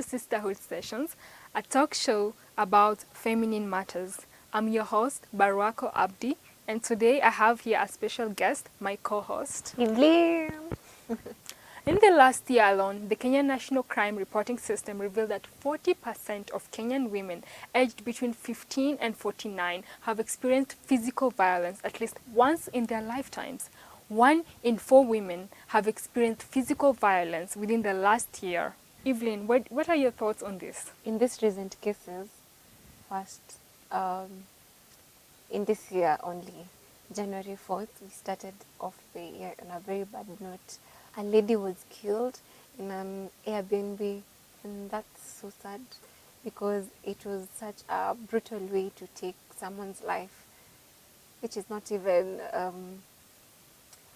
Sisterhood Sessions, a talk show about feminine matters. I'm your host, Barwako Abdi, and today I have here a special guest, my co-host. Evelyn. In the last year alone, the Kenya National Crime Reporting System revealed that 40% of Kenyan women aged between 15 and 49 have experienced physical violence at least once in their lifetimes. 1 in 4 women have experienced physical violence within the last year. Evelyn, what are your thoughts on this? In these recent cases, first, in this year only, January 4th, we started off the year on a very bad note. A lady was killed in an Airbnb, and that's so sad because it was such a brutal way to take someone's life, which is not even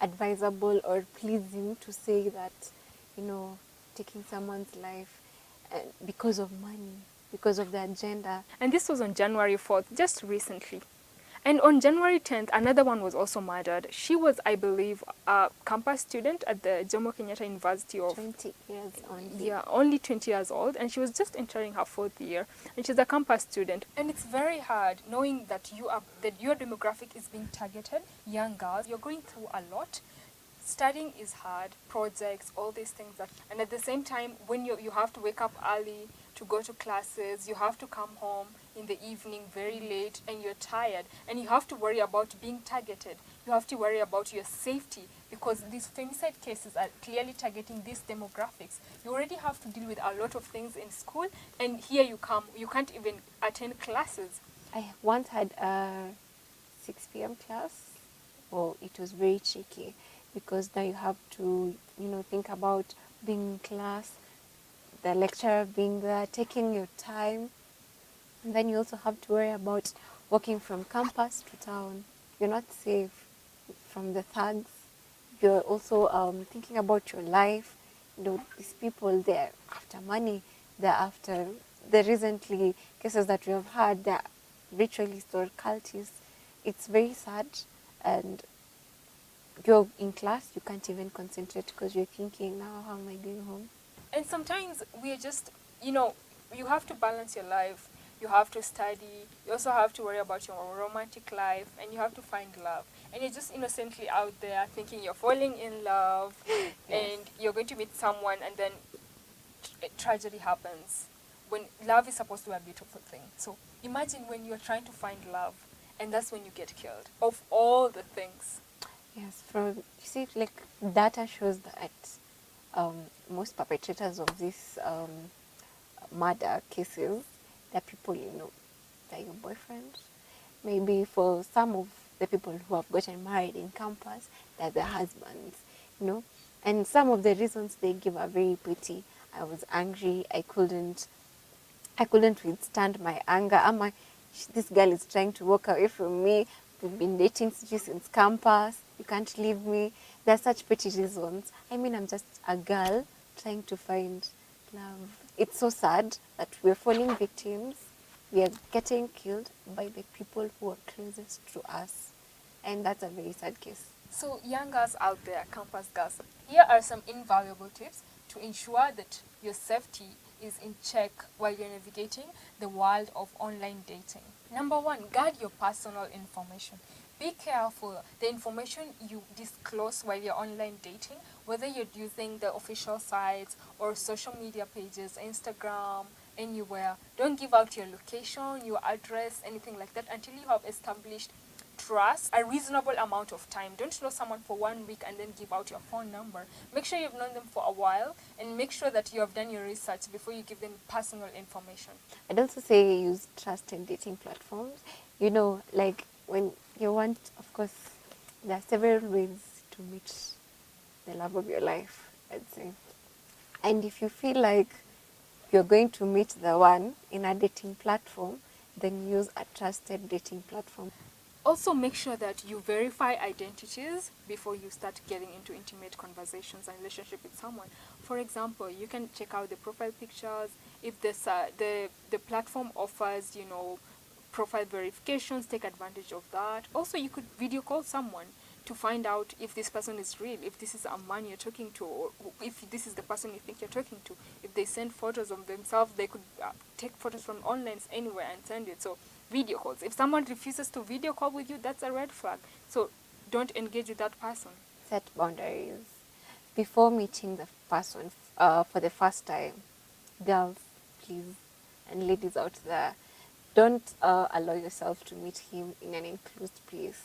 advisable or pleasing to say that, taking someone's life because of money, because of the agenda. And this was on January 4th, just recently. And on January 10th, another one was also murdered. She was, I believe, a campus student at the Jomo Kenyatta University of... 20 years only. Yeah, only 20 years old. And she was just entering her 4th year. And she's a campus student. And it's very hard knowing that your demographic is being targeted, young girls. You're going through a lot. Studying is hard, projects, all these things. And at the same time, when you have to wake up early to go to classes, you have to come home in the evening very late and you're tired, and you have to worry about being targeted. You have to worry about your safety because these femicide cases are clearly targeting these demographics. You already have to deal with a lot of things in school, and here you can't even attend classes. I once had a 6 p.m. class. Well, it was very tricky because now you have to, think about being in class, the lecturer being there, taking your time. And then you also have to worry about walking from campus to town. You're not safe from the thugs. You're also thinking about your life. These people, they're after money. They're after the recently cases that we have had, they're ritualists or cultists. It's very sad. And you're in class, you can't even concentrate because you're thinking, now how am I going home? And sometimes we are just, you have to balance your life. You have to study. You also have to worry about your romantic life, and you have to find love. And you're just innocently out there thinking you're falling in love, Yes. and you're going to meet someone, and then tragedy happens. When love is supposed to be a beautiful thing. So imagine when you're trying to find love, and that's when you get killed. Of all the things. Yes, data shows that most perpetrators of these murder cases, they're people they're your boyfriend. Maybe for some of the people who have gotten married in campus, they're their husbands, And some of the reasons they give are very petty. I was angry. I couldn't withstand my anger. This girl is trying to walk away from me. We've been dating since campus. You can't leave me. There are such petty reasons. I'm just a girl trying to find love. It's so sad that we're falling victims. We are getting killed by the people who are closest to us. And that's a very sad case. So young girls out there, campus girls, here are some invaluable tips to ensure that your safety is in check while you're navigating the world of online dating. Number 1, guard your personal information. Be careful the information you disclose while you're online dating, whether you're using the official sites or social media pages, Instagram, anywhere. Don't give out your location, your address, anything like that until you have established trust, a reasonable amount of time. Don't know someone for 1 week and then give out your phone number. Make sure you've known them for a while and make sure that you have done your research before you give them personal information. I'd also say use trusted dating platforms. When you want, of course, there are several ways to meet the love of your life, I'd say. And if you feel like you're going to meet the one in a dating platform, then use a trusted dating platform. Also, make sure that you verify identities before you start getting into intimate conversations and relationship with someone. For example, you can check out the profile pictures. If the platform offers, profile verifications, take advantage of that. Also, you could video call someone to find out if this person is real, if this is a man you're talking to, or if this is the person you think you're talking to. If they send photos of themselves, they could take photos from online anywhere and send it. So video calls. If someone refuses to video call with you, that's a red flag. So don't engage with that person. Set boundaries. Before meeting the person for the first time, girls, please, and ladies out there, don't allow yourself to meet him in an enclosed place.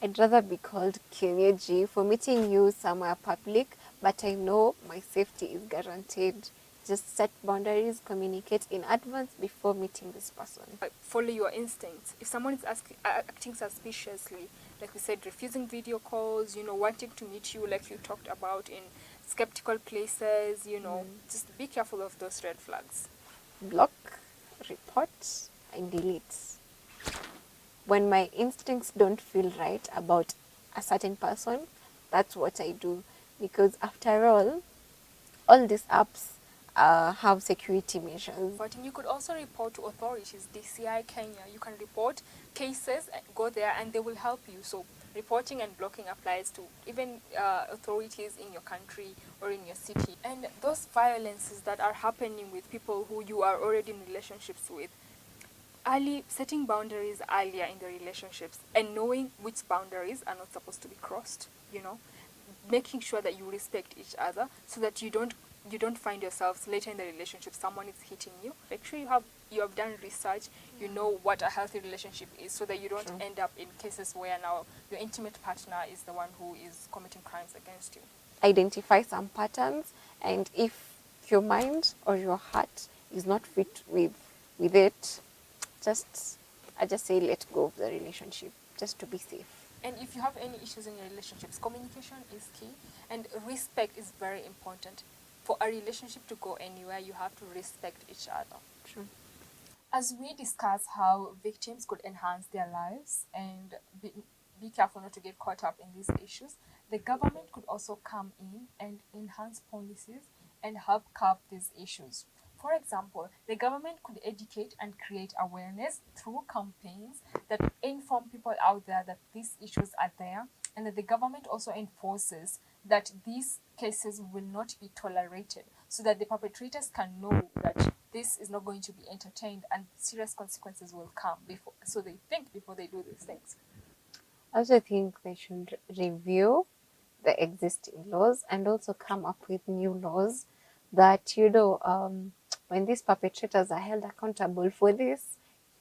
I'd rather be called Kenyeji for meeting you somewhere public, but I know my safety is guaranteed. Just set boundaries, communicate in advance before meeting this person. Follow your instincts. If someone is acting suspiciously, like we said, refusing video calls, wanting to meet you like you talked about in skeptical places, just be careful of those red flags. Block, report, and delete. When my instincts don't feel right about a certain person, that's what I do. Because after all these apps have security measures. But you could also report to authorities, DCI Kenya. You can report cases, go there, and they will help you. So reporting and blocking applies to even authorities in your country or in your city. And those violences that are happening with people who you are already in relationships with, setting boundaries earlier in the relationships and knowing which boundaries are not supposed to be crossed, making sure that you respect each other so that you don't find yourselves later in the relationship someone is hitting you. Make sure you have done research, you know what a healthy relationship is, so that you don't end up in cases where now your intimate partner is the one who is committing crimes against you. Identify some patterns, and if your mind or your heart is not fit with it, I just say let go of the relationship, just to be safe. And if you have any issues in your relationships, communication is key, and respect is very important. For a relationship to go anywhere, you have to respect each other. True. As we discuss how victims could enhance their lives and be careful not to get caught up in these issues, the government could also come in and enhance policies and help curb these issues. For example, the government could educate and create awareness through campaigns that inform people out there that these issues are there, and that the government also enforces that these cases will not be tolerated, so that the perpetrators can know that this is not going to be entertained and serious consequences will come so they think before they do these things. I also think they should review the existing laws and also come up with new laws that, when these perpetrators are held accountable for this,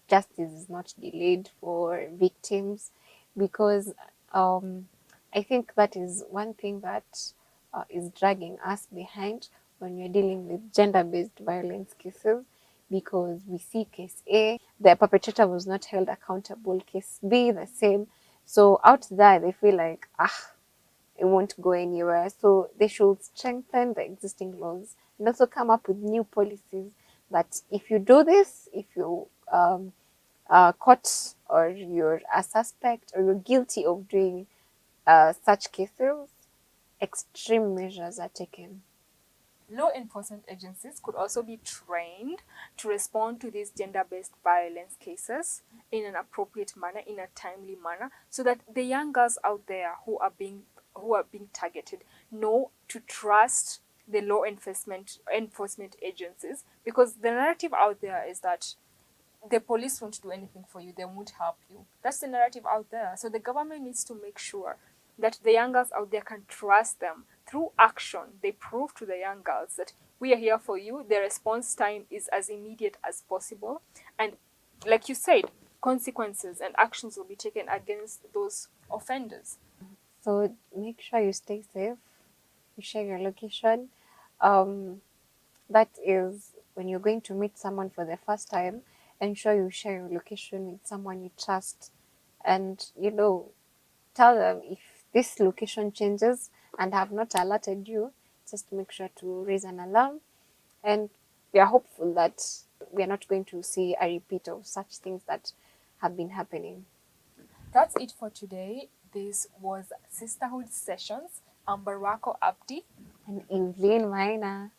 justice is not delayed for victims, because I think that is one thing that is dragging us behind when we're dealing with gender-based violence cases, because we see case A, the perpetrator was not held accountable, case B, the same. So out there, they feel like, it won't go anywhere. So they should strengthen the existing laws and also come up with new policies that if you do this, if you caught or you're a suspect or you're guilty of doing such cases, extreme measures are taken. Law enforcement agencies could also be trained to respond to these gender-based violence cases in an appropriate manner, in a timely manner, so that the young girls out there who are being targeted know to trust the law enforcement agencies, because the narrative out there is that the police won't do anything for you, they won't help you. That's the narrative out there. So the government needs to make sure that the young girls out there can trust them. Through action, they prove to the young girls that we are here for you. The response time is as immediate as possible. And like you said, consequences and actions will be taken against those offenders. So make sure you stay safe, you share your location. That is, when you're going to meet someone for the first time, ensure you share your location with someone you trust, and tell them if this location changes and have not alerted you, just make sure to raise an alarm. And we are hopeful that we are not going to see a repeat of such things that have been happening. That's it for today. This was Sisterhood Sessions. I'm Barako Abdi. And Evelyn Maina.